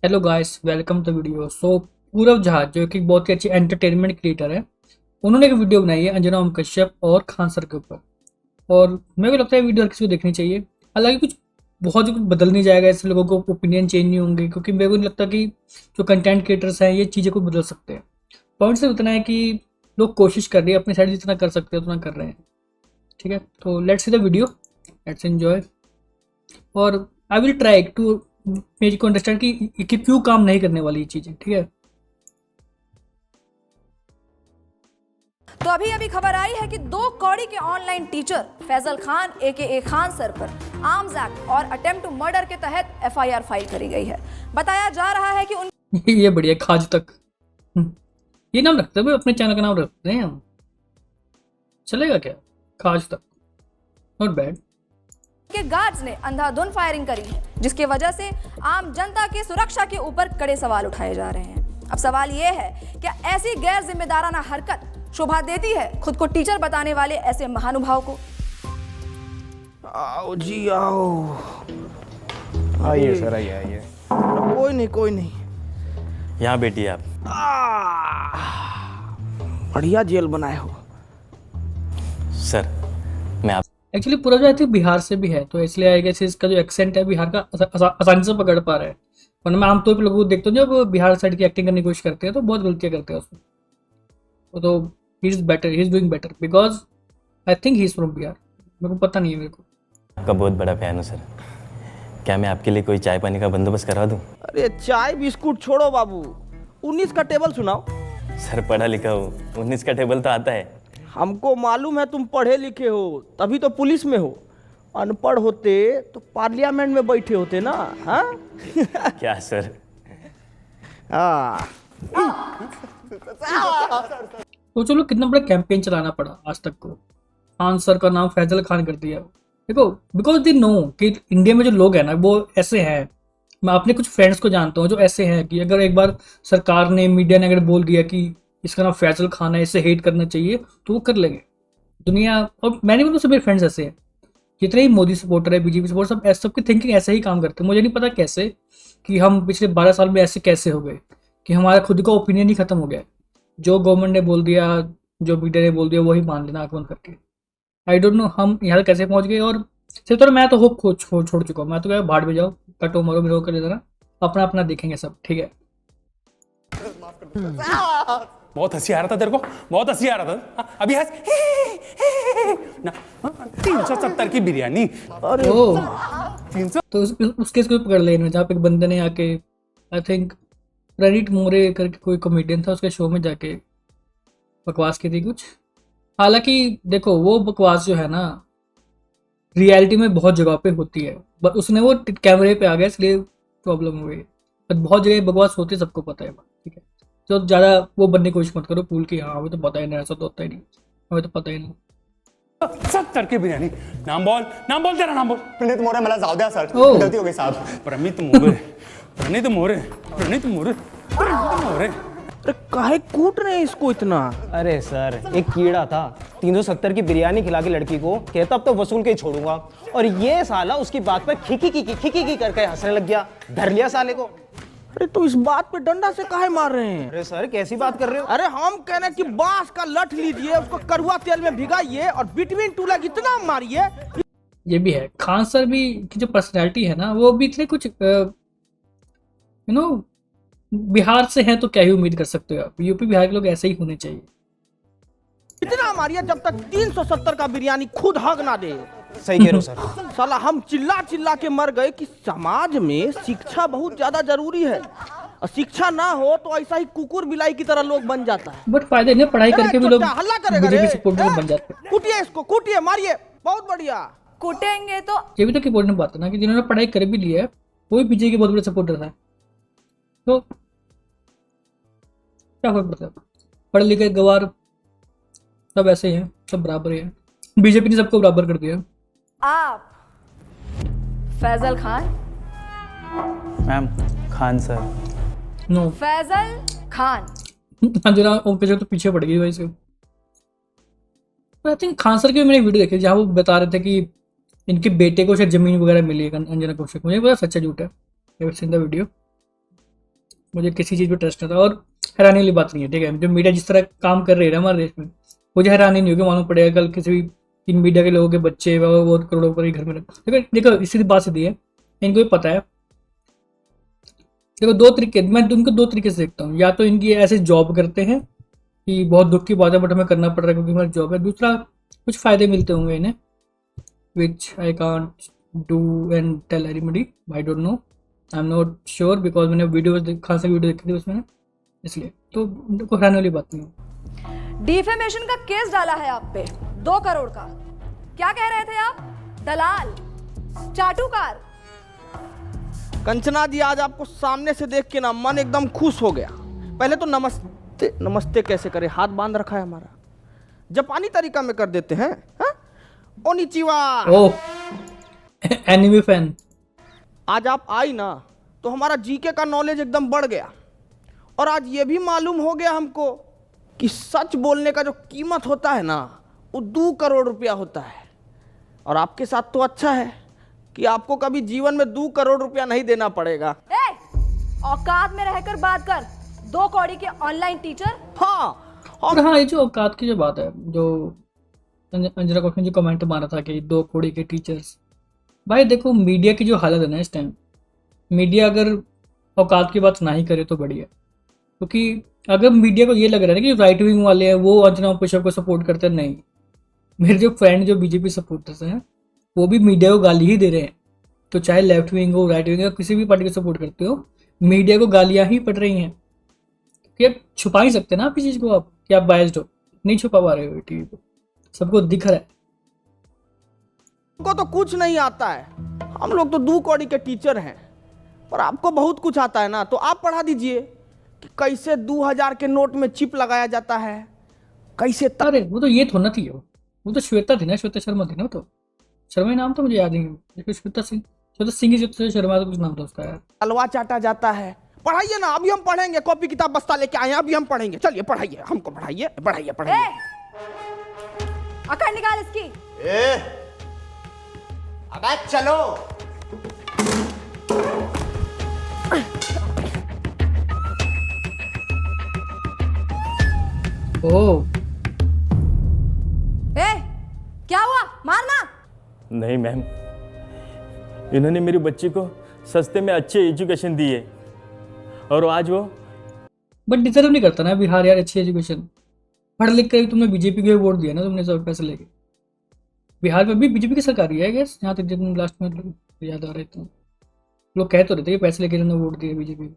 Hello guys, welcome to video. Purav Jha जो कि बहुत ही अच्छे एंटरटेनमेंट क्रिएटर है, उन्होंने एक वीडियो बनाई है अंजना ओम कश्यप और खान सर के ऊपर। और मेरे को लगता है वीडियो हर किसी को देखनी चाहिए। हालांकि कुछ बदल नहीं जाएगा, इससे लोगों को ओपिनियन चेंज नहीं होंगे, क्योंकि मेरे को नहीं लगता कि जो कंटेंट क्रिएटर्स हैं ये चीज़ें को बदल सकते हैं। पॉइंट सिर्फ इतना है कि लोग कोशिश कर रहे हैं, अपनी साइड जितना कर सकते हैं उतना कर रहे हैं। ठीक है, तो let's see the video, let's enjoy. और I will try to make को अंडरस्टैंड कि क्यों काम नहीं करने वाली ये चीज़ें। ठीक है, तो अभी खबर आई है कि 2 कौड़ी के ऑनलाइन टीचर फैजल खान ए खान सर पर आर्म्स एक्ट और अटेम्प्ट टू मर्डर के तहत एफआईआर फाइल करी गई है। बताया जा रहा है कि उन ये बढ़िया खाज तक। ये नाम रखते हैं, अपने चैनल का नाम रखते हैं हम, चलेगा क्या? खाज तक, नॉट बैड। के गार्ड्स ने अंधाधुंध फायरिंग करी है, जिसकी वजह से आम जनता की सुरक्षा के ऊपर कड़े सवाल उठाए जा रहे हैं। अब सवाल यह है, क्या ऐसी गैर जिम्मेदाराना हरकत शोभा देती है खुद को टीचर बताने वाले ऐसे महानुभाव को? आओ जी आओ। आइए सर, आइए। कोई नहीं। यहाँ बैठिए आप। बढ़िया जेल बनाए हो सर, मैं आप एक्चुअली पूरा जो है बिहार से भी है, तो इसलिए आई गेस इसका जो एक्सेंट है बिहार का आसानी से पकड़ पा रहा है। वरना मैं आमतौर पर लोगों को देखता हूँ जब बिहार साइड की एक्टिंग करने की कोशिश करते हैं तो बहुत गलतियाँ करते हैं उसमें। तो he is better, he is doing better because I think he is from Bihar. मेरे को पता नहीं है, मेरे को। आपका बहुत बड़ा फैन हूँ सर। क्या मैं आपके लिए कोई चाय पानी का बंदोबस्त करवा दूँ? अरे चाय बिस्कुट छोड़ो बाबू, 19 का टेबल सुनाओ। सर पढ़ा लिखा हूँ, 19 का टेबल तो आता है। हमको मालूम है तुम पढ़े लिखे हो, तभी तो पुलिस में हो। अनपढ़ होते तो पार्लियामेंट में बैठे होते ना। हाँ क्या सर? तो चलो, कितना बड़ा कैंपेन चलाना पड़ा आज तक को। खान सर का नाम फैजल खान कर दिया। देखो, बिकॉज दे नो कि इंडिया में जो लोग हैं ना वो ऐसे हैं। मैं अपने कुछ फ्रेंड्स को जानता हूँ जो ऐसे हैं कि अगर एक बार सरकार ने, मीडिया ने अगर बोल दिया कि इसका नाम फैजल खान है, इसे हेट करना चाहिए, तो वो कर लेंगे दुनिया। और मैंने भी तो मेरे फ्रेंड्स ऐसे हैं, जितने ही मोदी सपोर्टर है, बीजेपी सपोर्टर, सब सबकी थिंकिंग ऐसे ही काम करते हैं। मुझे नहीं पता कैसे कि हम पिछले 12 साल में ऐसे कैसे हो गए कि हमारा खुद का ओपिनियन ही खत्म हो गया। जो गवर्नमेंट ने बोल दिया, जो मीडिया ने बोल दिया, वही मान लेना आंख बंद करके। आई डोंट नो हम यहाँ कैसे पहुंच गए। और सिर्फ तो मैं तो होप छोड़ चुका हूँ। मैं तो क्या, भाड़ में जाओ, कटो मरो मेरे को कर देना, अपना अपना देखेंगे सब। ठीक है, बहुत हंसी आ रहा था तेरे को, बहुत हंसी आ रहा था। अभी हंस ना। 370 की बिरयानी। अरे ओ, तो उस केस को भी पकड़ लेना, जहाँ पे एक बंदे ने आके, आई थिंक प्रणीत मोरे करके कोई कॉमेडियन था, उसके शो में जाके बकवास की थी कुछ। हालांकि देखो, वो बकवास जो है ना रियलिटी में बहुत जगह पे होती है, बट उसने वो कैमरे पे आ गया इसलिए प्रॉब्लम हुई। बट बहुत जगह बकवास होती है, सबको पता है। ठीक है, तो ज़्यादा वो बनने की कोशिश मत करो कूल की। हाँ, हमें तो पता ही नहीं, ऐसा तो होता ही नहीं, हमें तो पता ही नहीं। 70 की बिरयानी। नाम बोल तेरा नाम बोल। प्रणीत मोरे, मला जाऊ द्या सर, ओ। गलती हो गई साहब। प्रणीत मोरे, प्रणीत मोरे, प्रणीत मोरे, प्रणीत मोरे। अरे काहे कूट रहे हैं इसको इतना? अरे सर, एक कीड़ा था, 370 की बिरयानी खिला के लड़की को कहता अब तो वसूल के ही छोड़ूंगा, और ये साला उसकी बात पर खिकी करके हंसने लग गया। धर लिया साले को। अरे तो इस बात पे डंडा से काहे मार रहे हैं? अरे सर, कैसी बात कर रहे हो? अरे हम कह रहे हैं कि बांस का लठ लीजिए, उसको कड़वा तेल में भिगाइए और बिटवीन टू लेग इतना मारिए। ये भी है, खान सर भी की जो पर्सनैलिटी है ना, वो भी इतने कुछ यू नो, बिहार से हैं तो क्या ही उम्मीद कर सकते हो आप। यूपी बिहार के लोग ऐसे ही होने चाहिए। इतना मारिए जब तक 370 का बिरयानी खुद हक ना दे। सही कह रहे हो सर। साला हम चिल्ला के मर गए कि समाज में शिक्षा बहुत ज्यादा जरूरी है, और शिक्षा ना हो तो ऐसा ही कुकुर बिलाई की तरह लोग बन जाता है। बट फायदे नहीं, पढ़ाई करके भी लोग हल्ला करेगा बीजेपी रे। सपोर्टर बन जाते हैं। कूटिए इसको, कूटिए, मारिए, बहुत बढ़िया। कूटेंगे तो ये भी तो इम्पोर्टेंट बात है ना कि जिन्होंने पढ़ाई कर भी लिया है वो भी बीजेपी के बहुत बड़े सपोर्टर है, तो क्या फर्क पड़ता है? पढ़े लिखे गवार सब ऐसे ही हैं, सब बराबर ही हैं। बीजेपी ने सबको बराबर कर दिया। आप Faizal Khan, ma'am, Khan sir. No, Faizal Khan. Anjana Om Kashyap तो पीछे पड़ गई वैसे। आई थिंक खान सर की भी मैंने वीडियो देखी जहाँ वो बता रहे थे कि इनके बेटे को शायद जमीन वगैरह मिली है अंजना कश्यप को। मुझे पता सच्चा झूठ है, वीडियो। मुझे किसी चीज़ पे ट्रस्ट नहीं था। और हैरानी वाली बात नहीं है, ठीक है, जो मीडिया जिस तरह काम कर रही है ना हमारे देश में, मुझे हैरानी नहीं होगी, मालूम पड़ेगा कल किसी भी इन मीडिया के लोगों के बच्चे वो करोड़ों पर ही घर में रहते। देखो इसी बात से दी है, इनको भी पता है। देखो दो तरीके, मैं उनको दो तरीके से देखता हूँ, या तो इनकी ऐसे जॉब करते हैं कि बहुत दुख की बात है बट हमें करना पड़ रहा है क्योंकि हमारी जॉब है, दूसरा कुछ फ़ायदे मिलते होंगे इन्हें, which I can't do and tell anybody, I don't know, I am not sure, because मैंने वीडियो खास वीडियो देखी थी उसमें, इसलिए तो कोई हैरानी वाली बात नहीं है। डिफेमेशन का केस डाला है आप पे 2 करोड़ का। क्या कह रहे थे आप? दलाल, चाटुकार। कंचना जी, आज आपको सामने से देख के ना मन एकदम खुश हो गया। पहले तो नमस्ते नमस्ते कैसे करे, हाथ बांध रखा है हमारा, जापानी तरीका में कर देते हैं। हाँ? ओनिचिवा। ओह एनिमे फैन। आज आप आई ना तो हमारा जीके का नॉलेज एकदम बढ़ गया, और आज ये भी मालूम हो गया हमको कि सच बोलने का जो कीमत होता है ना वो 2 करोड़ रुपया होता है। और आपके साथ तो अच्छा है कि आपको कभी जीवन में 2 करोड़ रुपया नहीं देना पड़ेगा। ए, औकात में रहकर बात कर, 2 कौड़ी के ऑनलाइन टीचर। हाँ, और हाँ, ये जो औकात की जो बात है, जो अंजना कौशिक ने जो कमेंट मारा था कि 2 कौड़ी के टीचर्स, भाई देखो मीडिया की जो हालत है ना इस टाइम, मीडिया अगर औकात की बात ना ही करे तो बढ़िया, क्योंकि अगर मीडिया को ये लग रहा है ना कि राइट विंग वाले हैं वो अंजना कौशिक को सपोर्ट करते हैं, नहीं, मेरे जो फ्रेंड जो बीजेपी सपोर्टर्स हैं वो भी मीडिया को गाली ही दे रहे हैं। तो चाहे लेफ्ट विंग हो, राइट विंग हो, किसी भी पार्टी को सपोर्ट करते हो, मीडिया को गालियां ही पड़ रही हैं, कि आप छुपा ही सकते ना आप इस चीज़ को, आप कि आप बायस्ड हो, नहीं छुपा पा रहे हो टीवी पे, सबको दिख रहा है। हमको तो कुछ नहीं आता है, हम लोग तो 2 कौड़ी के टीचर हैं, पर आपको बहुत कुछ आता है ना, तो आप पढ़ा दीजिए कि कैसे 2000 के नोट में चिप लगाया जाता है, कैसे अरे वो तो ये थोड़ा थी, वो तो श्वेता थी ना, श्वेता शर्मा थी ना, वो तो शर्मा ही नाम था, मुझे याद नहीं है, श्वेता सिंह ही शर्मा तो कुछ नाम था उसका यार। तलवा चाटा जाता है। पढ़ाइए ना, अभी हम पढ़ेंगे, कॉपी किताब बस्ता लेके आए हैं, अभी हम पढ़ेंगे, चलिए पढ़ाइए, हमको पढ़ाइए पढ़ाइए पढ़ाइए। अकड़ निकाल इसकी। अबे चलो। ओह क्या हुआ? मारना? नहीं मैम, इन्होंने मेरी बच्ची को सस्ते में अच्छी एजुकेशन दी है और आज वो बट डिजर्व नहीं करता ना बिहार यार अच्छी एजुकेशन। पढ़ लिख कर तुमने बीजेपी को वोट दिया ना, तुमने सब पैसे लेके। बिहार में भी बीजेपी की सरकार ही है गैस, यहाँ तक जितने लास्ट में याद आ रहे थे लोग कह तो रहे थे कि पैसे लेके इन्होंने वोट दिया बीजेपी को,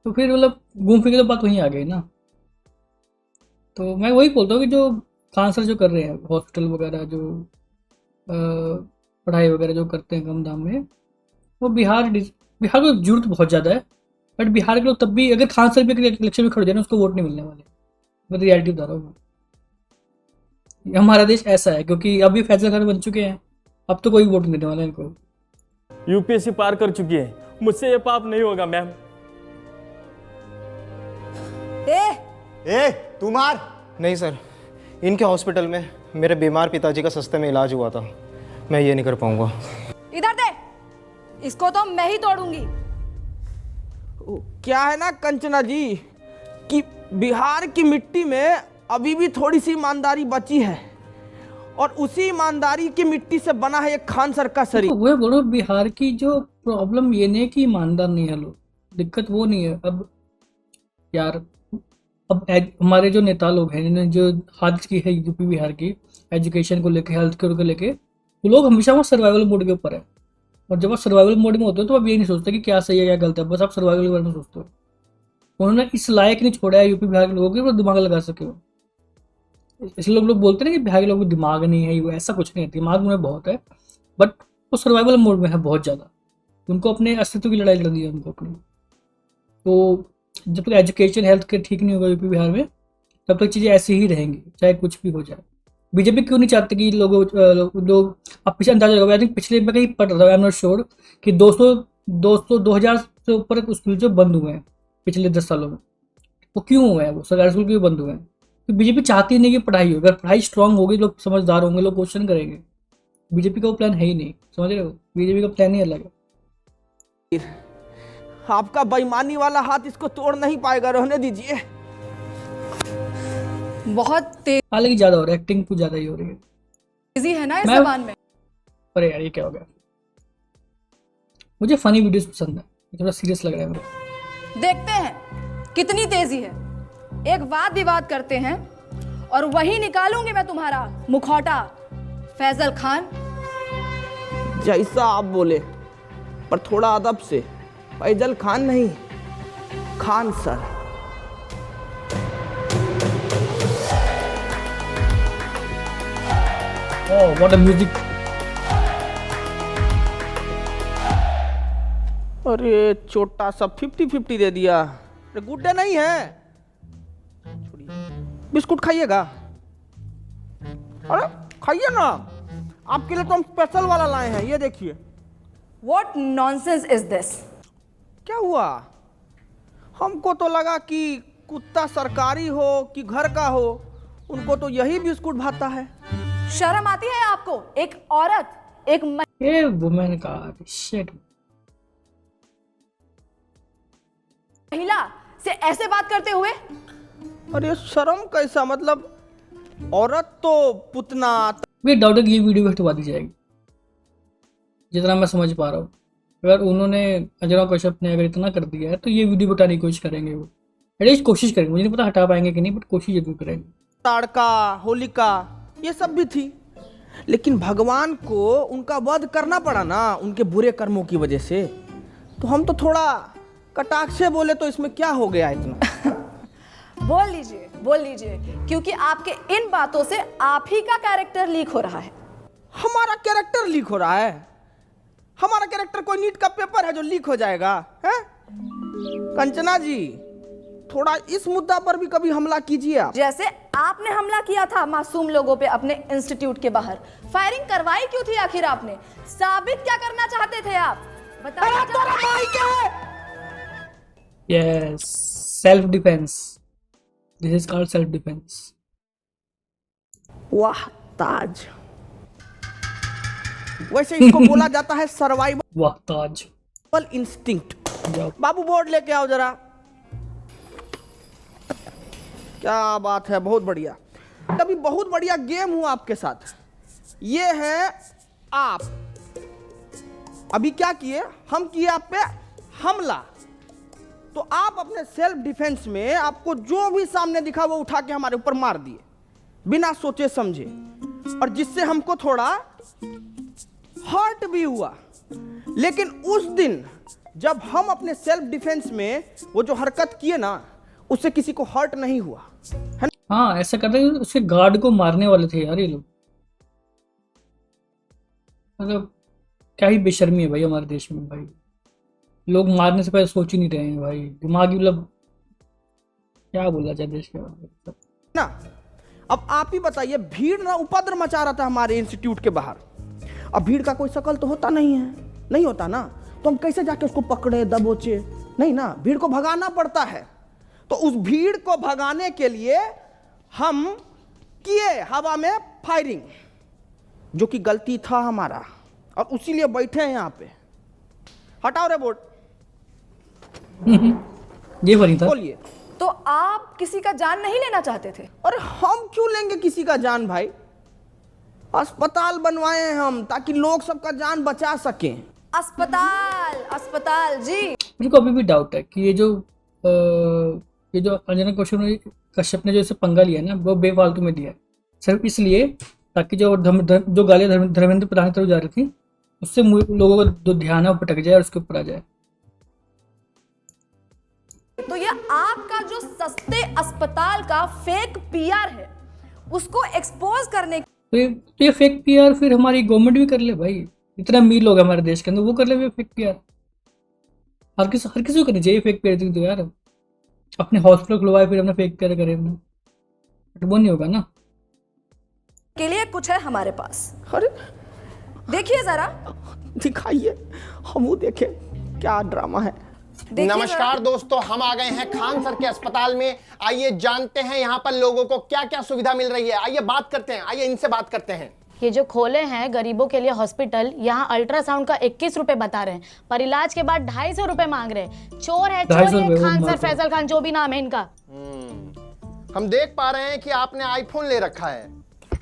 तो फिर मतलब घूम फिर के तो बात वहीं आ गई ना। तो मैं वही बोलता हूँ कि जो खान सर जो कर रहे हैं हॉस्पिटल वगैरह, जो पढ़ाई वगैरह जो करते हैं कम दाम में, वो बिहार को जरूरत बहुत ज़्यादा है, बट बिहार के लोग तब भी, अगर खान सर भी इलेक्शन में खड़े जाए ना, उसको वोट नहीं मिलने वाले। मैं रियलिटी बता रहा हूँ, हमारा देश ऐसा है, क्योंकि अभी फैसला खान बन चुके हैं, अब तो कोई वोट नहीं देने वाला इनको। यूपीएससी पार कर चुकी है, मुझसे ये पाप नहीं होगा मैम। तू मार। नहीं सर, इनके हॉस्पिटल में मेरे बीमार पिताजी का सस्ते में इलाज हुआ था, मैं ये नहीं कर पाऊंगा। इधर दे, इसको तो मैं ही तोड़ूंगी। क्या है ना कंचना जी कि बिहार की मिट्टी में अभी भी थोड़ी सी ईमानदारी बची है, और उसी ईमानदारी की मिट्टी से बना है एक खान सर का शरीर। वो बोलो, बिहार की जो प्रॉब्लम ये नहीं है कि ईमानदार नहीं है लोग, दिक्कत वो नहीं है। अब यार, अब हमारे जो नेता लोग हैं जिन्होंने जो हाथ की है यूपी बिहार की एजुकेशन को लेके, हेल्थ केयर को लेके, वो लोग हमेशा वो सर्वाइवल मोड के ऊपर है। और जब आप सर्वाइवल मोड में होते हो तो आप ये नहीं सोचते कि क्या सही है क्या गलत है, बस आप सर्वाइवल के बारे में सोचते हो। उन्होंने इस लायक नहीं छोड़ा है यूपी बिहार के लोगों के वो दिमाग लगा सके हो। इसलिए लोग बोलते हैं कि बिहार के लोगों को दिमाग नहीं है, वो ऐसा कुछ नहीं है, दिमाग उन्हें बहुत है, बट वो सर्वाइवल मोड में है बहुत ज़्यादा। उनको अपने अस्तित्व की लड़ाई लड़नी है उनको अपनी। तो जब तक एजुकेशन हेल्थ केयर ठीक नहीं होगा यूपी बिहार में, तब तक चीज़ें ऐसी ही रहेंगी, चाहे कुछ भी हो जाए। बीजेपी क्यों नहीं चाहती कि लोग अब पीछे अंदाजा होगा, आई थिंक पिछले में कहीं पढ़ रहा था, आई एम नॉट श्योर, कि 2000 से ऊपर स्कूल जो बंद हुए हैं पिछले 10 सालों में, वो क्यों हुए हैं? वो सरकारी स्कूल क्यों बंद हुए हैं? तो बीजेपी चाहती नहीं कि पढ़ाई हो। अगर पढ़ाई स्ट्रांग होगी, लोग समझदार होंगे, लोग क्वेश्चन करेंगे। बीजेपी का वो प्लान है ही नहीं, समझ रहे हो? बीजेपी का प्लान ही अलग है। आपका बेईमानी वाला हाथ इसको तोड़ नहीं पाएगा, रहने दीजिए। बहुत हालांकि ज्यादा हो रहा है, एक्टिंग कुछ ज्यादा ही हो रही है। तेजी है ना इस मैं- जबान में। अरे यार ये क्या हो गया। मुझे फनी वीडियोस पसंद है, ये थोड़ा सीरियस लग रहा है मुझे। देखते हैं कितनी तेजी है। एक वाद विवाद करते हैं और वही निकालूंगी मैं तुम्हारा मुखौटा फैजल खान। जैसा आप बोले, पर थोड़ा अदब से। फैजल खान नहीं, Khan sir. Oh what a music. अरे छोटा सा 50-50 दे दिया। अरे गुड्डे नहीं है, छोड़िए। बिस्कुट खाइएगा? अरे खाइए ना, आपके लिए तो हम स्पेशल वाला लाए हैं, ये देखिए। What nonsense is this? क्या हुआ? हमको तो लगा कि कुत्ता सरकारी हो कि घर का हो, उनको तो यही बिस्कुट भाता है। शर्म आती है आपको? एक औरत, एक ये वुमेन का शिट। महिला से ऐसे बात करते हुए? अरे शर्म कैसा, मतलब औरत तो पुतना। वे डाउट की ये वीडियो भी हटवा दी जाएगी, जितना मैं समझ पा रहा हूँ। अगर उन्होंने अजरा कश्यप ने अगर इतना कर दिया है तो ये वीडियो हटाने की कोशिश करेंगे वो। एटलीस्ट कोशिश करेंगे, मुझे नहीं पता हटा पाएंगे कि नहीं, बट कोशिश जरूर करेंगे। ताड़का, होलिका, ये सब भी थी, लेकिन भगवान को उनका वध करना पड़ा ना उनके बुरे कर्मों की वजह से। तो हम तो थोड़ा कटाक्ष से बोले तो इसमें क्या हो गया इतना। बोल लीजिए, क्योंकि आपके इन बातों से आप ही का कैरेक्टर लीक हो रहा है। हमारा कैरेक्टर लीक हो रहा है? हमारा कैरेक्टर कोई नीट का पेपर है जो लीक हो जाएगा है? कंचना जी, थोड़ा इस मुद्दा पर भी कभी हमला कीजिए आप। जैसे आपने हमला किया था मासूम लोगों पे अपने इंस्टीट्यूट के बाहर। फायरिंग करवाई क्यों थी आखिर आपने? साबित क्या करना चाहते थे आप? बताना yes, self defence. This is called self defence. वाह ताज। वैसे इसको बोला जाता है सर्वाइवल वाह ताज। इंस्टिंक्ट। जाओ। बाबू बोर्ड लेके आओ जरा। क्या बात है, बहुत बढ़िया। अभी बहुत बढ़िया गेम हुआ आपके साथ। ये है आप अभी क्या किए, हम किए आप पे हमला, तो आप अपने सेल्फ डिफेंस में आपको जो भी सामने दिखा वो उठा के हमारे ऊपर मार दिए बिना सोचे समझे, और जिससे हमको थोड़ा हर्ट भी हुआ। लेकिन उस दिन जब हम अपने सेल्फ डिफेंस में वो जो हरकत किए ना, उससे किसी को हर्ट नहीं हुआ है ना? हाँ ऐसा करते हैं, उसके गार्ड को मारने वाले थे यार ये लोग। मतलब क्या ही बेशर्मी है भाई हमारे देश में भाई। लोग मारने से पहले सोच ही नहीं रहे हैं भाई। दिमागी मतलब क्या बोला जाए देश के बारे में ना। अब आप ही बताइए, भीड़ ना उपद्र मचा रहा था हमारे इंस्टीट्यूट के बाहर। अब भीड़ का कोई शकल तो होता नहीं है, नहीं होता ना, तो हम कैसे जाके उसको पकड़े दबोचे? नहीं ना, भीड़ को भगाना पड़ता है। तो उस भीड़ को भगाने के लिए हम किए हवा में फायरिंग, जो कि गलती था हमारा, और उसीलिए बैठे हैं यहाँ पे। हटाओ रे बोर्ड, ये बनी था। बोलिए। तो आप किसी का जान नहीं लेना चाहते थे? अरे हम क्यों लेंगे किसी का जान भाई? अस्पताल बनवाए हैं हम ताकि लोग सबका जान बचा सकें। अस्पताल जी। मेरे को अभी भी डाउट है कि ये जो अंजना कश्यप ने जो इसे पंगा लिया ना, वो बेफालतू में दिया है, सिर्फ इसलिए ताकि जो गालियां धर्मेंद्र प्रधान की तरफ जा रही थी, उससे लोगों का जो ध्यान है वो भटक जाए और उसके ऊपर आ जाए। तो ये आपका जो सस्ते अस्पताल का फेक पीआर है, उसको एक्सपोज करने तो ये फेक पीआर फिर हमारी गवर्नमेंट भी कर ले भाई। इतना अमीर लोग हैं हमारे देश के अंदर, वो कर ले फेक पीआर। हर किसी को करनी चाहिए फेक पीआर। तो यार अपने हॉस्पिटल खुलवाए फिर अपना फेक पीआर करे, बट वो नहीं होगा ना। के लिए कुछ है हमारे पास, अरे देखिए जरा। दिखाइए, हम देखें क्या ड्रामा है। देखिए नमस्कार दोस्तों, हम आ गए हैं खान सर के अस्पताल में। आइए जानते हैं यहाँ पर लोगों को क्या क्या सुविधा मिल रही है। आइए बात करते हैं, आइए इनसे बात करते हैं। ये जो खोले हैं गरीबों के लिए हॉस्पिटल, यहाँ अल्ट्रासाउंड का 21 रुपए बता रहे हैं, पर इलाज के बाद 250 रुपए मांग रहे हैं। चोर है, चोर 250 है रुपए, खान वो सर, मार दो। फैजल खान, जो भी नाम है इनका। हम देख पा रहे हैं कि आपने आईफोन ले रखा है।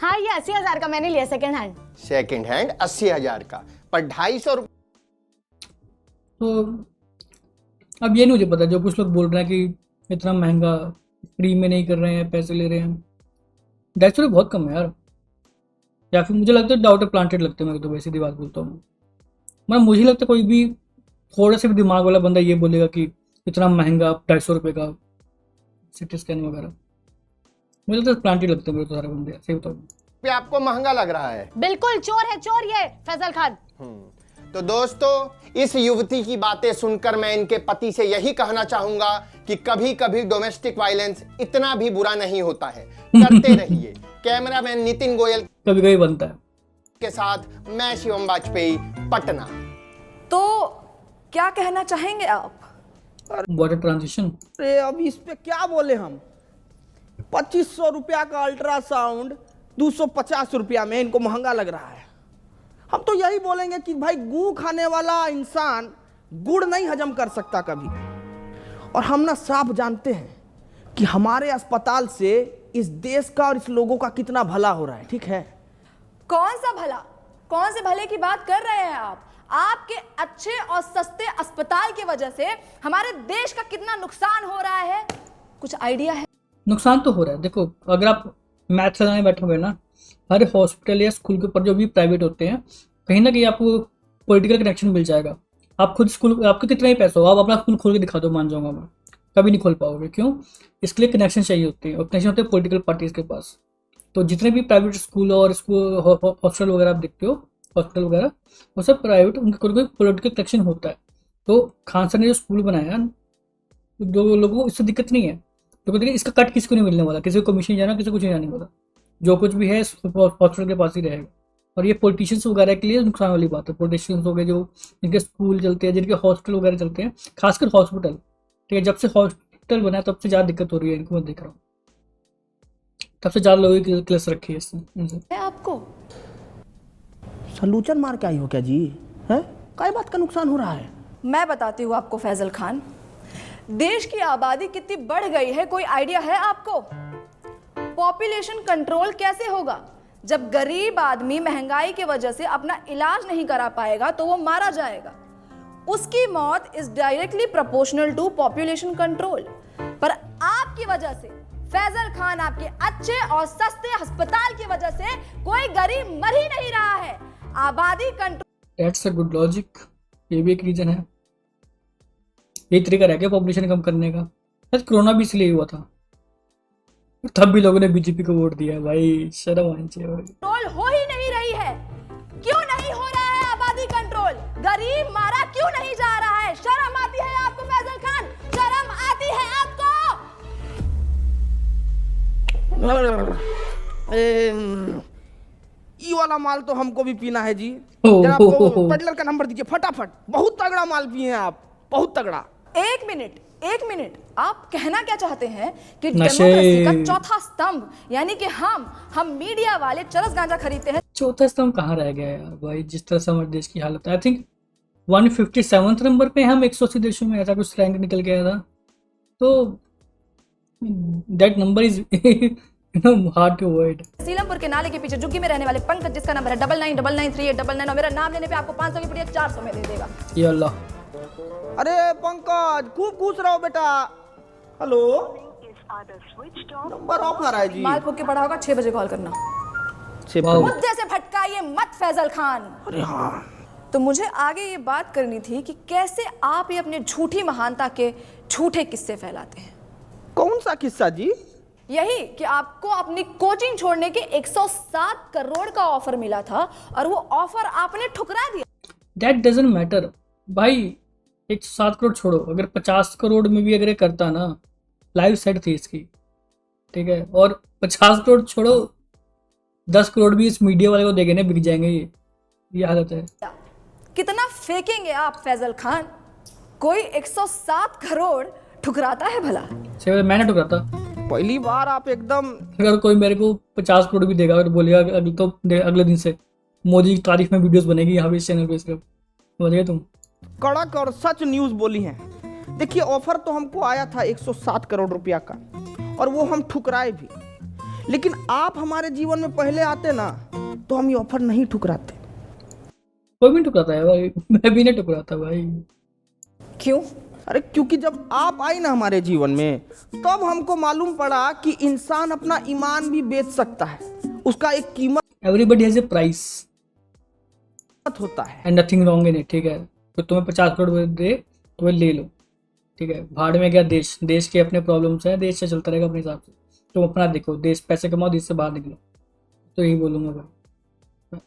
हाँ, ये 80,000 का मैंने लिया सेकंड हैंड। सेकंड हैंड 80,000 का, पर 250 तो अब ये नहीं मुझे पता, जो कुछ लोग बोल रहे हैं कि इतना महंगा फ्री में नहीं कर रहे हैं, पैसे ले रहे हैं। 250 रुपये बहुत कम है यार। या फिर मुझे लगता है डाउट प्लांटेड लगते हैं मेरे को, तो वैसी बात बोलता हूँ मैं। मुझे लगता है कोई भी थोड़ा सा भी दिमाग वाला बंदा ये बोलेगा कि इतना महंगा 250 रुपये का सिटी स्कैन वगैरह, मुझे लगता है प्लांटेड लगते हैं मेरे को सारे बंदे, सही बताऊँ। पे आपको महंगा लग रहा है। बिल्कुल चोर है, चोर ये फैजल खान। तो दोस्तों, इस युवती की बातें सुनकर मैं इनके पति से यही कहना चाहूंगा कि कभी कभी डोमेस्टिक वायलेंस इतना भी बुरा नहीं होता है, करते रहिए। कैमरामैन नितिन गोयल कभी कभी बनता है। के साथ मैं शिवम वाजपेयी, पटना। तो क्या कहना चाहेंगे आप? What a transition. अरे अब इस पे क्या बोले हम। 2500 रुपया का अल्ट्रासाउंड 250 रुपया में इनको महंगा लग रहा है। हम तो यही बोलेंगे कि भाई गू खाने वाला इंसान गुड़ नहीं हजम कर सकता कभी। और हम ना साफ जानते हैं कि हमारे अस्पताल से इस देश का और इस लोगों का कितना भला हो रहा है, ठीक है। कौन सा भला, कौन से भले की बात कर रहे हैं आप? आपके अच्छे और सस्ते अस्पताल की वजह से हमारे देश का कितना नुकसान हो रहा है, कुछ आइडिया है? नुकसान तो हो रहा है। देखो, अगर आप मैथ्स लगाने बैठोगे ना, हर हॉस्पिटल या स्कूल के ऊपर जो भी प्राइवेट होते हैं, कहीं ना कहीं आपको पॉलिटिकल कनेक्शन मिल जाएगा। आप खुद स्कूल, आपका कितना ही पैसा हो, आप अपना स्कूल खोल के दिखा दो, मान जाऊंगा मैं। कभी नहीं खोल पाओगे। क्यों? इसके लिए कनेक्शन चाहिए होते हैं, और कनेक्शन होते हैं पॉलिटिकल पार्टीज के पास। तो जितने भी प्राइवेट स्कूल और स्कूल हॉस्पिटल वगैरह आप देखते हो, हॉस्पिटल वगैरह, वो सब प्राइवेट, उनका कोई पॉलिटिकल कनेक्शन होता है। तो खान सर ने जो स्कूल बनाया, जो लोगों को इससे दिक्कत नहीं है, तो इसका कट किसी को नहीं मिलने वाला, किसी को कमीशन नहीं जाना, किसी को कुछ नहीं जाने वाला। जो कुछ भी है हॉस्पिटल के पास ही रहेगा। और ये पॉलिटिशियंस वगैरह के लिए नुकसान वाली बात है। पॉलिटिशियंस हो गए, जो जिनके स्कूल चलते हैं, जिनके हॉस्पिटल वगैरह चलते हैं, खासकर हॉस्पिटल, ठीक है। जब से हॉस्पिटल बना है तब से ज़्यादा दिक्कत हो रही है इनको, मैं देख रहा हूँ। तब से ज़्यादा लोगों की क्लास रखी है इससे। आपको सलूचन मार के आई हो क्या जी? है काय बात का नुकसान हो रहा है? मैं बताती हूँ आपको फैजल खान, देश की आबादी कितनी बढ़ गई है, कोई आइडिया है आपको? पॉपुलेशन कंट्रोल कैसे होगा? जब गरीब आदमी महंगाई की वजह से अपना इलाज नहीं करा पाएगा तो वो मारा जाएगा। उसकी मौत is directly proportional to population control. पर आपकी वजह से, फैजल खान, आपके अच्छे और सस्ते अस्पताल की वजह से कोई गरीब मर ही नहीं रहा है। आबादी control, that's a good logic. ये भी एक रीजन है। यही तरीका रह गया पॉपुलेशन कम करने का। शायद कोरोना भी इसलिए हुआ था, तब भी लोगों ने बीजेपी को वोट दिया। भाई शर्म आनी चाहिए भाई। कंट्रोल हो ही नहीं रही है। क्यों नहीं हो रहा है आबादी कंट्रोल? गरीब मारा क्यों नहीं जा रहा है? शर्म आती है आपको फैजल खान? शर्म आती है आपको? ई वाला माल तो हमको भी पीना है जी। हो, जरा हो, आपको हो। पेडलर का नंबर दीजिए फटाफट। बहुत तगड़ा माल पिए हैं आप, बहुत तगड़ा। एक मिनट, आप कहना क्या चाहते हैं कि नशे। डेमोक्रेसी का चौथा स्तंभ, यानी कि हम मीडिया वाले चरस गांजा खरीदते हैं? चौथा स्तंभ कहाँ रह गया यार भाई, जिस तरह से हमारे देश की हालत है। आई थिंक 157th नंबर पे हम 180 देशों में, ऐसा कुछ रैंक निकल गया था। तो that number is hard to avoid. Seelampur के नाले के पीछे झुग्गी में रहने वाले पंकज, जिसका नंबर है 99993899, और मेरा नाम लेने पे आपको 500 की पुड़िया 400 में दे देगा। या अल्लाह। अरे पंकज, खूब खुश रहो बेटा। हेलो, नंबर ऑफ आ रहा है जी। माल फूक के पड़ा होगा, 6 बजे कॉल करना। वाह। मुद्दे से भटकाइए मत फैजल खान। अरे हाँ, तो मुझे आगे ये बात करनी थी कि कैसे आप ये अपने झूठी महानता के झूठे किस्से फैलाते हैं। कौन सा किस्सा जी? यही कि आपको अपनी कोचिंग छोड़ने के 107 करोड़ का ऑफर मिला था और वो ऑफर आपने ठुकरा दिया। दैट डजंट मैटर भाई। 107 करोड़ छोड़ो, अगर 50 करोड़ में भी अगर ये करता ना, लाइव सेट थी इसकी, ठीक है। और 50 करोड़ छोड़ो, 10 करोड़ भी इस मीडिया वाले को देंगे ना, बिक जाएंगे। ये हालत है। कितना फेंकेंगे आप फैजल खान? कोई 107 करोड़ ठुकराता है भला? मैंने ठुकराता। पहली बार आप एकदम अगर कोई मेरे को 50 करोड़ भी देगा और बोलेगा कि अगले दिन से मोदी की तारीफ में वीडियोस बनेगी यहाँ पे इस चैनल पे, सिर्फ समझ तुम। कड़क और सच न्यूज बोली है। देखिए ऑफर तो हमको आया था 107 करोड़ रुपया का, और वो हम ठुकराए भी, लेकिन आप हमारे जीवन में पहले आते ना तो हम ये ऑफर नहीं ठुकराते। कोई भी टुकराता है भाई, मैं भी नहीं टुकराता भाई। क्यों? अरे क्योंकि जब आप आई ना हमारे जीवन में तब हमको मालूम पड़ा कि इंसान अपना ईमान भी बेच सकता है, उसका एक कीमत एवरीबडी हैज ए प्राइस होता है। And nothing wrong in it, ठीक है। तो तुम्हें 50 करोड़ दे तुम्हें ले लो, ठीक है। भाड़ में गया देश, देश के अपने प्रॉब्लम्स हैं, देश से चलता रहेगा अपने हिसाब से। तुम अपना देखो, देश पैसे कमाओ, देश से बाहर निकलो। तो यही बोलूँगा भाई,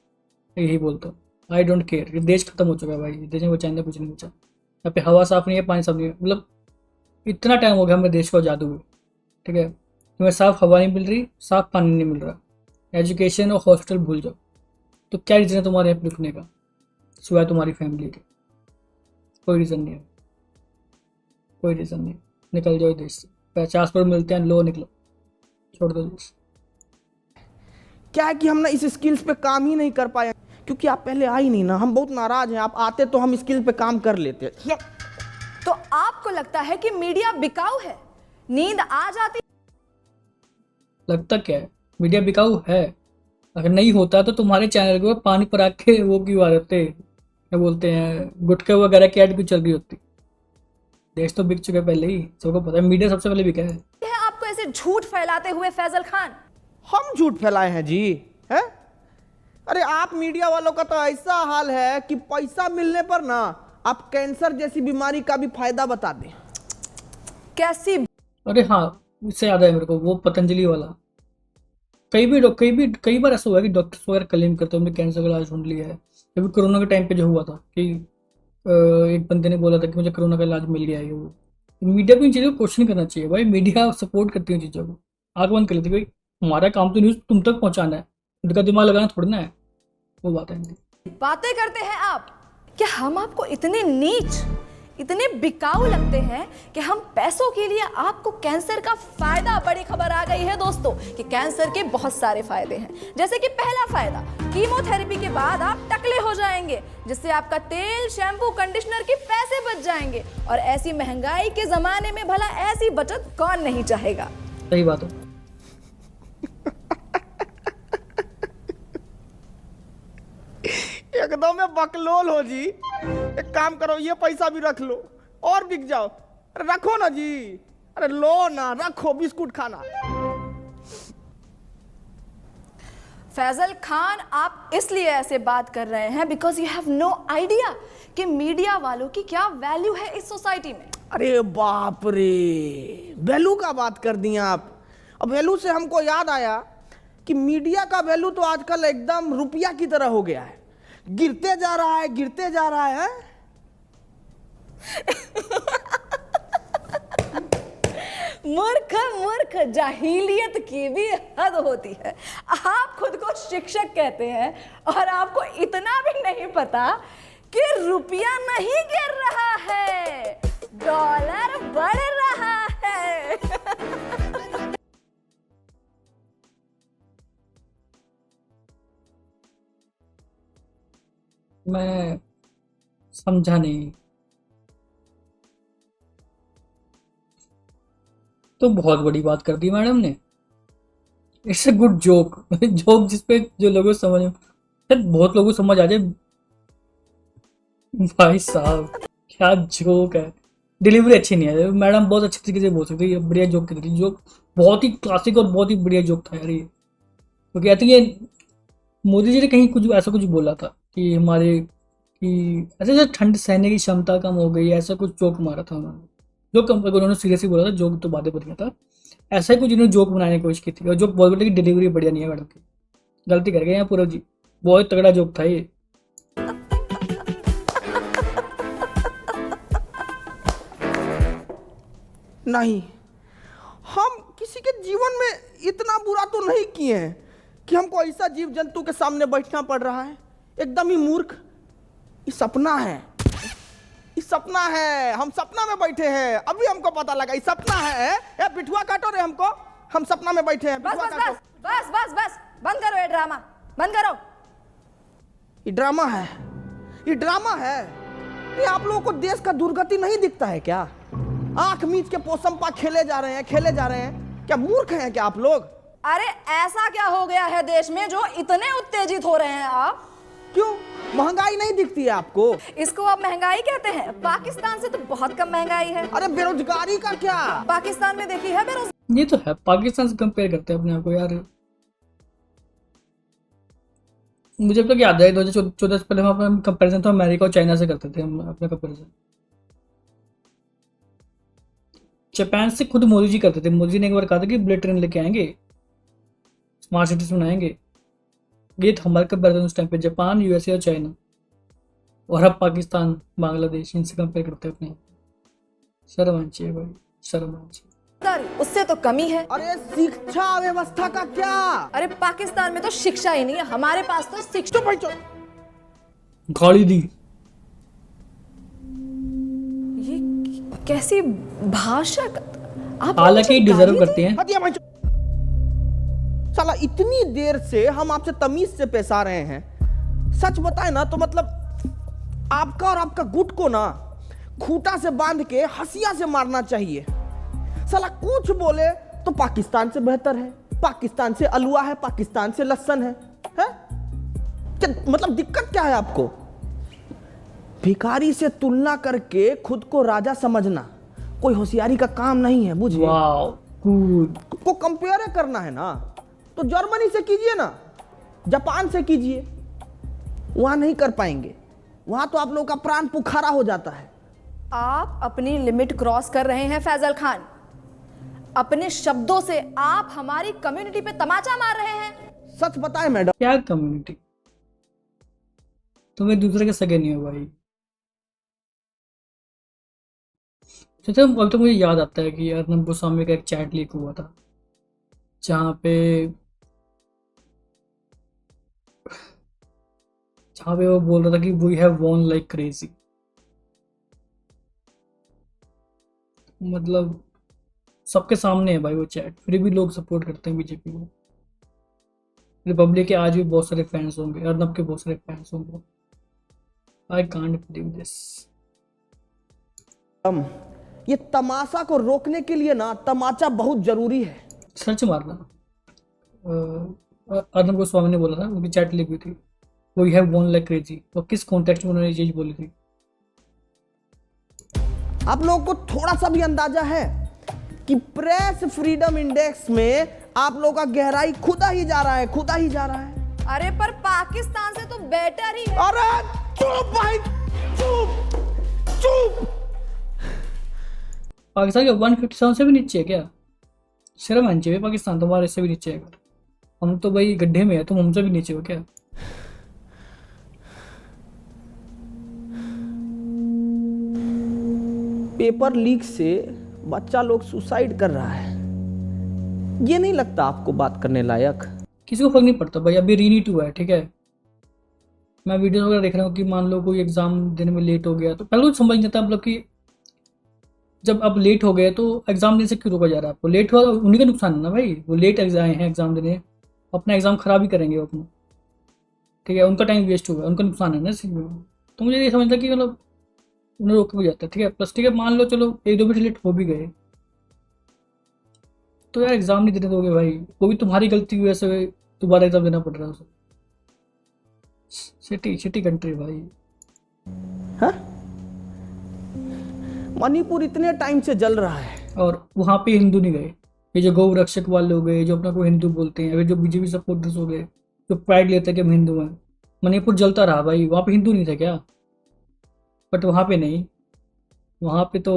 यही बोलता हूँ। आई डोंट केयर, ये देश खत्म हो चुका है भाई, देश में बचाने कुछ नहीं बचा। यहाँ पे हवा साफ नहीं है, पानी साफ नहीं है, मतलब इतना टाइम हो गया हमें देश को आज़ाद हुए, ठीक है। तुम्हें साफ हवा नहीं मिल रही, साफ पानी नहीं मिल रहा, एजुकेशन और हॉस्पिटल भूल जाओ। तो क्या रीज़न है तुम्हारे यहाँ पे रुकने का, सिवाय तुम्हारी फैमिली के? कोई रीज़न नहीं है, कोई रीज़न नहीं। निकल जाओ देश से, 50 करोड़ मिलते हैं, लो निकलो, छोड़ दो देश। क्या है कि हम ना इस स्किल्स पे काम ही नहीं कर पाए क्योंकि आप पहले आई नहीं ना। हम बहुत नाराज हैं, आप आते तो हम स्किल पे काम कर लेते। तो आपको लगता है कि मीडिया बिकाऊ है? नींद आ जाती? लगता क्या है मीडिया बिकाऊ है? अगर नहीं होता तो तुम्हारे चैनल को पानी पर आके वो क्यों आ जाते, क्या बोलते हैं, गुटखे वगैरह की ऐड भी चल रही होती। देश तो बिक चुका पहले ही, सबको पता है। मीडिया सबसे पहले बिका है। आपको ऐसे झूठ फैलाते हुए फैजल खान? हम झूठ फैलाए हैं जी, हैं? अरे आप मीडिया वालों का तो ऐसा हाल है कि पैसा मिलने पर ना आप कैंसर जैसी बीमारी का भी फायदा बता दें। कैसी? अरे हाँ, इससे याद है मेरे को वो पतंजलि वाला। कई बार ऐसा हुआ कि डॉक्टर्स वगैरह क्लेम करते हैं हमने कैंसर का इलाज ढूंढ लिया है। अभी कोरोना के टाइम पे जो हुआ था कि एक बंदे ने बोला था कि मुझे कोरोना का इलाज मिल गया है। वो मीडिया को इन चीज़ों को क्वेश्चन करना चाहिए भाई। मीडिया सपोर्ट करती है चीज़ों को, आग बंद कर लेती है भाई। हमारा काम तो न्यूज़ तुम तक पहुंचाना है, उनका दिमाग लगाना थोड़ी ना है। वो बात है। बातें करते हैं आप। क्या हम आपको इतने नीच, इतने बिकाऊ लगते हैं कि हम पैसों के लिए आपको कैंसर का फायदा? बड़ी खबर आ गई है दोस्तों कि कैंसर के बहुत सारे फायदे हैं। जैसे कि पहला फायदा, कीमोथेरेपी के बाद आप टकले हो जाएंगे, जिससे आपका तेल, शैम्पू, कंडीशनर के पैसे बच जाएंगे। और ऐसी महंगाई के जमाने में भला ऐसी बचत कौन नहीं चाहेगा? सही बात है। एकदम में बकलोल हो जी। एक काम करो, ये पैसा भी रख लो और बिक जाओ। अरे रखो ना जी, अरे लो ना, रखो, बिस्कुट खाना। फैजल खान, आप इसलिए ऐसे बात कर रहे हैं because you have no idea कि मीडिया वालों की क्या वैल्यू है इस सोसाइटी में। अरे बाप रे, वैल्यू का बात कर दिया आप। अब वैल्यू से हमको याद आया कि मीडिया का वैल्यू तो आजकल एकदम रुपया की तरह हो गया है, गिरते जा रहा है, गिरते जा रहा है। मूर्ख मूर्ख, जाहिलियत की भी हद होती है। आप खुद को शिक्षक कहते हैं और आपको इतना भी नहीं पता कि रुपया नहीं गिर रहा है, डॉलर बढ़ रहा है। मैं समझा नहीं। तो बहुत बड़ी बात कर दी मैडम ने। It's a good joke, joke जिसपे जो लोगों को समझ, शायद बहुत लोगों को समझ आ जाए। भाई साहब क्या जोक है। डिलीवरी अच्छी नहीं है मैडम, बहुत अच्छी तरीके से बोल सकती है, बढ़िया जोक की थी। जोक बहुत ही क्लासिक और बहुत ही बढ़िया जोक था यार ये। क्योंकि आई थिंक ये मोदी जी ने कहीं कुछ ऐसा कुछ बोला था कि हमारे कि ऐसे जो ठंड सहने की क्षमता कम हो गई, ऐसा कुछ जोक मारा था उन्होंने। जो कम उन्होंने सीरियसली बोला था, जोक तो बातें बढ़िया था, ऐसा ही कुछ इन्होंने जोक बनाने की कोशिश की थी। और जोक बहुत बड़ी, डिलीवरी बढ़िया नहीं है मैडम की, गलती कर गए यहाँ पूरब जी। बहुत तगड़ा जोक था ये। नहीं, हम किसी के जीवन में इतना बुरा तो नहीं किए हैं कि हमको ऐसा जीव जंतु के सामने बैठना पड़ रहा है। एकदम ही मूर्ख। ये सपना है, ये सपना है। हम सपना में बैठे हैं, अभी हमको पता लगा ये सपना है। ए बिठुआ काटो रे हमको। हम सपना में बैठे हैं। बस बस बस बस बस बस बंद करो ये ड्रामा, बंद करो। ये ड्रामा है, ये ड्रामा है। ये आप लोगों को देश का दुर्गति नहीं दिखता है क्या? आंख मीच के पोसंपा खेले जा रहे हैं, खेले जा रहे हैं। क्या मूर्ख हैं क्या आप लोग? अरे ऐसा क्या हो गया है देश में जो इतने उत्तेजित हो रहे हैं आप? क्यों? महंगाई नहीं दिखती है आपको? इसको आप महंगाई कहते हैं? पाकिस्तान से तो बहुत कम महंगाई है। अरे बेरोजगारी का क्या? पाकिस्तान में देखी है बेरोजगारी? ये तो है, पाकिस्तान से कंपेयर करते हैं अपने आप को यार। मुझे अब तक याद है 2014 से पहले हम अपना कंपैरिजन तो अमेरिका और चाइना से करते थे, हम अपना कंपैरिजन जापान से खुद मोदी जी करते थे। मोदी जी ने एक बार कहा था कि बुलेट ट्रेन लेके आएंगे, स्मार्ट सिटीज बनाएंगे। ये था हमारे कंपैरिजन उस टाइम पे, जापान, यूएसए और चाइना। और अब पाकिस्तान, बांग्लादेश, इनसे कंपेयर करते हैं अपने आप को। शर्म आनी चाहिए भाई, शर्म आनी चाहिए। उससे तो कमी है। अरे शिक्षा व्यवस्था का क्या? अरे पाकिस्तान में तो शिक्षा ही नहीं है, हमारे पास तो शिक्षा। गाड़ी दी। ये कैसी भाषा? आप हालांकि मुझे डिजर्व गाली करती हैं। हटिया भाई। साला इतनी देर से हम आपसे तमीज से पेश आ रहे हैं। सच बताए ना तो मतलब आपका और आपका गुट को ना खूंटा से बांध के हंसिया से मारना चाहिए। साला कुछ बोले तो पाकिस्तान से बेहतर है, पाकिस्तान से अलुआ है, पाकिस्तान से लहसन है? क्या मतलब दिक्कत क्या है आपको? भिखारी से तुलना करके खुद को राजा समझना कोई होशियारी का काम नहीं है, बुझिए। Wow, cool. को कंपेयर करना है ना तो जर्मनी से कीजिए ना, जापान से कीजिए। वहां नहीं कर पाएंगे, वहां तो आप लोगों का प्राण पुखारा हो जाता है। आप अपनी लिमिट क्रॉस कर रहे हैं फैजल खान। अपने शब्दों से आप हमारी कम्युनिटी पे तमाचा मार रहे हैं। सच बताएं मैडम, क्या कम्युनिटी? तुम एक दूसरे के सगे नहीं हो भाई। तो अब तो मुझे याद आता है कि अर्नब गोस्वामी का एक चैट लीक हुआ था जहाँ पे वो बोल रहा था कि we have won like crazy. मतलब सबके सामने है भाई वो चैट, फिर भी लोग सपोर्ट करते हैं बीजेपी को। रिपब्लिक के आज भी बहुत सारे फैंस होंगे, अर्नब के बहुत सारे फैंस होंगे। I can't believe this. ये तमाशा को रोकने के लिए ना तमाचा बहुत जरूरी है। सच मारना। अर्नब गोस्वामी ने बोला था, उनकी चैट लीक हुई थी, we have won like crazy. और किस कॉन्टेक्स्ट में उन्होंने ये चीज बोली थी? आप लोगों को थोड़ा सा भी अंदाजा है कि प्रेस फ्रीडम इंडेक्स में आप लोगों का गहराई खुदा ही जा रहा है, खुदा ही जा रहा है। अरे पर पाकिस्तान से तो बेटर ही है। अरे चुप भाई, चुप चुप। पाकिस्तान के 157 से भी नीचे है क्या? शर्म आनी चाहिए पाकिस्तान, तुम्हारे से भी नीचे है। हम तो भाई गड्ढे में है, तुम हमसे भी नीचे हो क्या? पेपर लीक से बच्चा लोग सुसाइड कर रहा है, ये नहीं लगता आपको बात करने लायक? किसी को फर्क नहीं पड़ता भाई। अभी रीनीट हुआ है, ठीक है। मैं वीडियो वगैरह देख रहा हूँ कि मान लो कोई एग्जाम देने में लेट हो गया तो पहले तो समझ नहीं आता, मतलब कि जब आप लेट हो गए तो एग्जाम देने से क्यों रोका जा रहा है आपको? लेट हुआ तो उन्हीं का नुकसान है ना भाई। वो लेट आए हैं एग्जाम देने, अपना एग्जाम खराब ही करेंगे वो अपना, ठीक है। उनका टाइम वेस्ट होगा, उनका नुकसान है ना इसी में। तो मुझे ये समझता कि मतलब उन्हें रोक भी जाता है, ठीक है। प्लस ठीक है, मान लो चलो 1-2 मिनट लेट हो भी गए तो यार एग्जाम नहीं देने दोगे भाई। वो भी तुम्हारी गलती की वजह से दोबारा एग्जाम देना पड़ रहा है उसे। सिटी कंट्री भाई। हाँ? मणिपुर इतने टाइम से जल रहा है और वहाँ पे हिंदू नहीं गए। ये जो गौ रक्षक वाले हो गए, जो अपना को हिंदू बोलते हैं, जो बीजेपी सपोर्टर्स हो गए, जो प्राइड लेते हैं कि हम हिंदू हैं, मणिपुर जलता रहा भाई। वहाँ पे हिंदू नहीं था क्या? बट वहाँ पे नहीं, वहाँ पे तो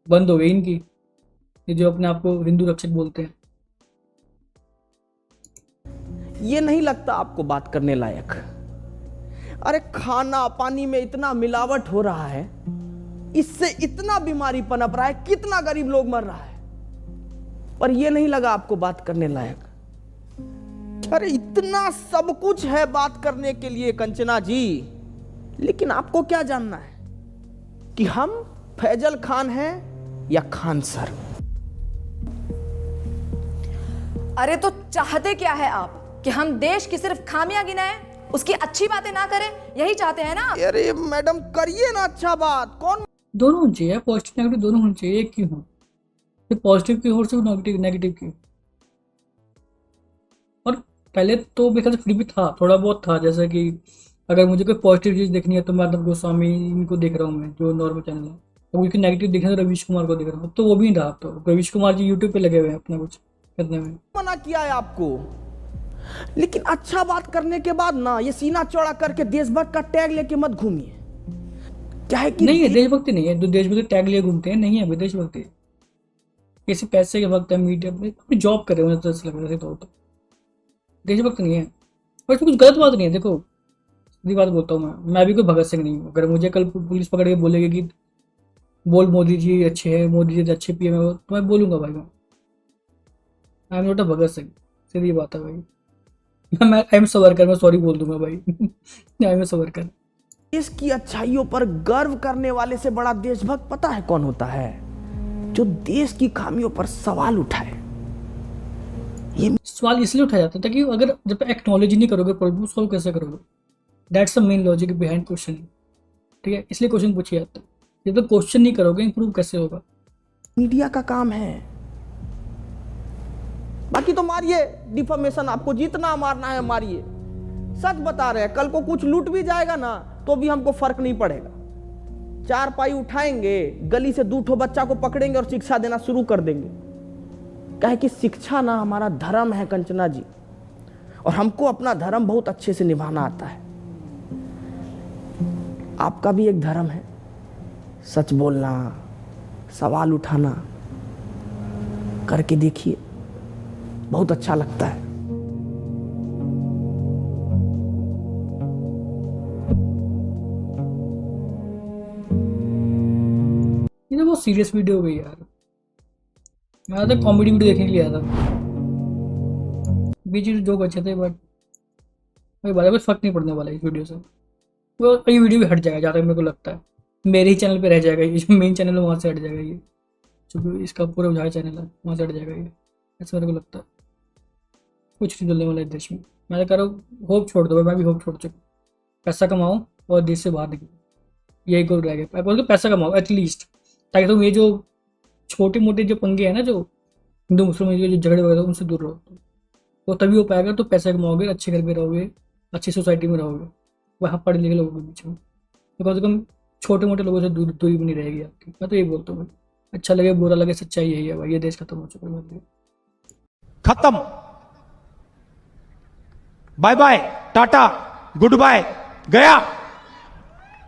बंद हो गई इनकी, ये जो अपने आप को हिंदू रक्षक बोलते हैं। ये नहीं लगता आपको बात करने लायक? अरे खाना पानी में इतना मिलावट हो रहा है, इससे इतना बीमारी पनप रहा है, कितना गरीब लोग मर रहा है, पर ये नहीं लगा आपको बात करने लायक? अरे इतना सब कुछ है बात करने के लिए कंचना जी, लेकिन आपको क्या जानना है कि हम फैजल खान हैं या खान सर? अरे तो चाहते क्या है आप कि हम देश की सिर्फ खामियां गिनाएं, उसकी अच्छी बातें ना करें? यही चाहते हैं ना आप? अरे मैडम करिए ना अच्छा बात, कौन दोनों होनी चाहिए, पॉजिटिव नेगेटिव दोनों होनी चाहिए, एक क्यों हो? सिर्फ पॉजिटिव की और सिर्फ नेगेटिव नेगेटिव की। और पहले तो मेरे ख्याल से फिर भी था, थोड़ा बहुत था, जैसे कि अगर मुझे कोई पॉजिटिव चीज़ देखनी है तो मैं अर्नब गोस्वामी इनको देख रहा हूँ, मैं जो नॉर्मल चैनल है। तो मुझे नेगेटिव देखना है तो रवीश कुमार को देख रहा हूँ, तो वो भी नहीं रहा। अब तो रवीश कुमार जी यूट्यूब पे लगे हुए हैं अपना कुछ करने में। मना किया है आपको? लेकिन अच्छा बात करने के बाद ना ये सीना चौड़ा करके देशभक्त का टैग लेके मत घूमिए। क्या है कि नहीं है, देशभक्ति नहीं है। जो देशभक्ति टैग लिए घूमते हैं, नहीं है अभी देशभक्ति। किसी पैसे के वक्त है, मीडिया में अपनी जॉब कर रहे हो, मुझे तो ऐसा लग रहा है। तो देशभक्त नहीं है और इसमें कुछ गलत बात नहीं है। देखो सीधी बात बोलता हूँ, मैं भी कोई भगत सिंह नहीं हूँ। अगर मुझे कल पुलिस पकड़ के बोलेगी कि बोल मोदी जी अच्छे हैं, मोदी जी अच्छे पीएम है, तो मैं बोलूंगा भाई मैं आई am not a Bhagat Singh. सीधी बात है भाई। मैं आई एम सवरकर, मैं सॉरी बोल दूंगा भाई। I am Savarkar. देश की अच्छाइयों पर गर्व करने वाले से बड़ा देशभक्त पता है कौन होता है? जो देश की खामियों पर सवाल उठाए। सवाल इसलिए उठाया जाता है ताकि अगर जब तक एक्नॉलेज नहीं करोगे प्रॉब्लम सॉल्व कैसे करोगे? That's the main logic behind question. ठीक है, इसलिए क्वेश्चन पूछा जाता है। जब तक क्वेश्चन नहीं करोगे इंप्रूव कैसे होगा? मीडिया का काम है। बाकी तो मारिए डिफॉर्मेशन, आपको जितना मारना है मारिए। सच बता रहे हैं, कल को कुछ लूट भी जाएगा ना तो भी हमको फर्क नहीं पड़ेगा। 4 पाई उठाएंगे, गली से 2 ठो बच्चा को पकड़ेंगे और शिक्षा देना शुरू कर देंगे। कहे कि शिक्षा ना हमारा धर्म है कंचना जी, और हमको अपना धर्म बहुत अच्छे से निभाना आता है। आपका भी एक धर्म है, सच बोलना, सवाल उठाना। करके देखिए, बहुत अच्छा लगता है। ये तो बहुत सीरियस वीडियो हो गई यार। मैं तो कॉमेडी वीडियो देखने के लिए आया था, बीच में जोक अच्छे थे, बट वही बात है, कुछ फर्क नहीं पड़ने वाला इस वीडियो से। वो ये वीडियो भी हट जाएगा जहाँ तक मेरे को लगता है। मेरे ही चैनल पे रह जाएगा ये, जो मेन चैनल है वहाँ से हट जाएगा ये, क्योंकि इसका पूरा उजाड़ चैनल है, वहाँ से हट जाएगा ये, ऐसा मेरे को लगता है। कुछ नहीं चलने वाला है देश में। मैं तो कह रहा हूँ होप छोड़ दो भाई, मैं भी होप छोड़ चुका। पैसा कमाओ और देश से बाहर निकलो, यही गोल रह गया। बोल के पैसा कमाओ एटलीस्ट, ताकि तुम ये जो छोटे मोटे जो पंगे हैं ना, जो हिंदू मुस्लिम जो झगड़े वगैरह उनसे दूर रहो। वो तभी हो पाएगा तो पैसा कमाओगे, अच्छे घर में रहोगे, अच्छी सोसाइटी में रहोगे, वहाँ पढ़े लिखे लोगों के बीच में। तो कम से कम छोटे मोटे लोगों से दूरी बनी रहेगी आपकी। मैं तो यही बोलता हूँ, अच्छा लगे बुरा लगे, सच्चाई यही है भाई। ये देश खत्म हो चुका है। खत्म, bye bye, tata, goodbye, गया।